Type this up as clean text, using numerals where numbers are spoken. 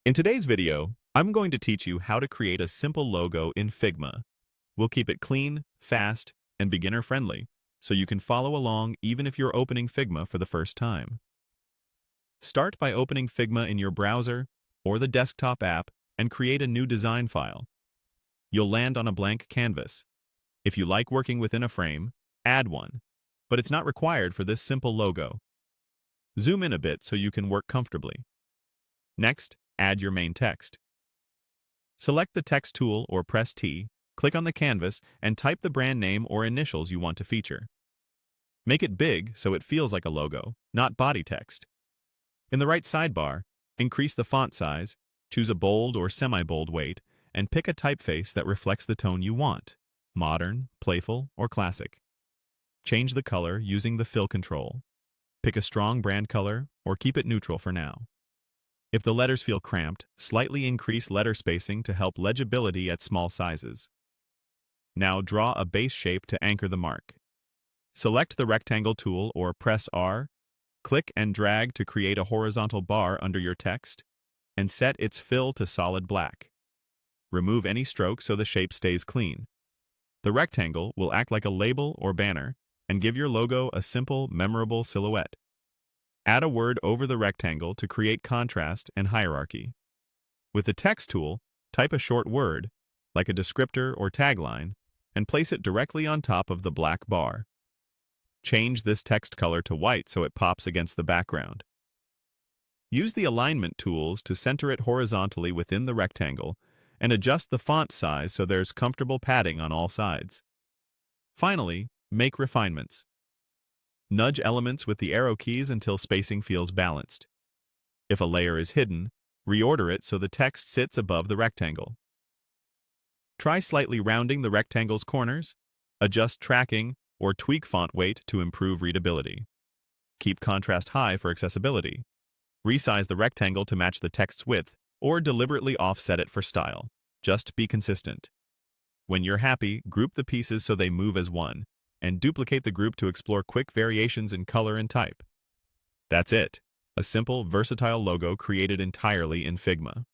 In today's video, I'm going to teach you how to create a simple logo in Figma. We'll keep it clean, fast, and beginner-friendly, so you can follow along even if you're opening Figma for the first time. Start by opening Figma in your browser or the desktop app and create a new design file. You'll land on a blank canvas. If you like working within a frame, add one, but it's not required for this simple logo. Zoom in a bit so you can work comfortably. Next, add your main text. Select the text tool or press T, click on the canvas, and type the brand name or initials you want to feature. Make it big so it feels like a logo, not body text. In the right sidebar, increase the font size, choose a bold or semi-bold weight, and pick a typeface that reflects the tone you want: modern, playful, or classic. Change the color using the fill control. Pick a strong brand color or keep it neutral for now. If the letters feel cramped, slightly increase letter spacing to help legibility at small sizes. Now draw a base shape to anchor the mark. Select the rectangle tool or press R, click and drag to create a horizontal bar under your text, and set its fill to solid black. Remove any stroke so the shape stays clean. The rectangle will act like a label or banner and give your logo a simple, memorable silhouette. Add a word over the rectangle to create contrast and hierarchy. With the text tool, type a short word, like a descriptor or tagline, and place it directly on top of the black bar. Change this text color to white so it pops against the background. Use the alignment tools to center it horizontally within the rectangle and adjust the font size so there's comfortable padding on all sides. Finally, make refinements. Nudge elements with the arrow keys until spacing feels balanced. If a layer is hidden, reorder it so the text sits above the rectangle. Try slightly rounding the rectangle's corners, adjust tracking, or tweak font weight to improve readability. Keep contrast high for accessibility. Resize the rectangle to match the text's width, or deliberately offset it for style. Just be consistent. When you're happy, group the pieces so they move as one, and duplicate the group to explore quick variations in color and type. That's it, a simple, versatile logo created entirely in Figma.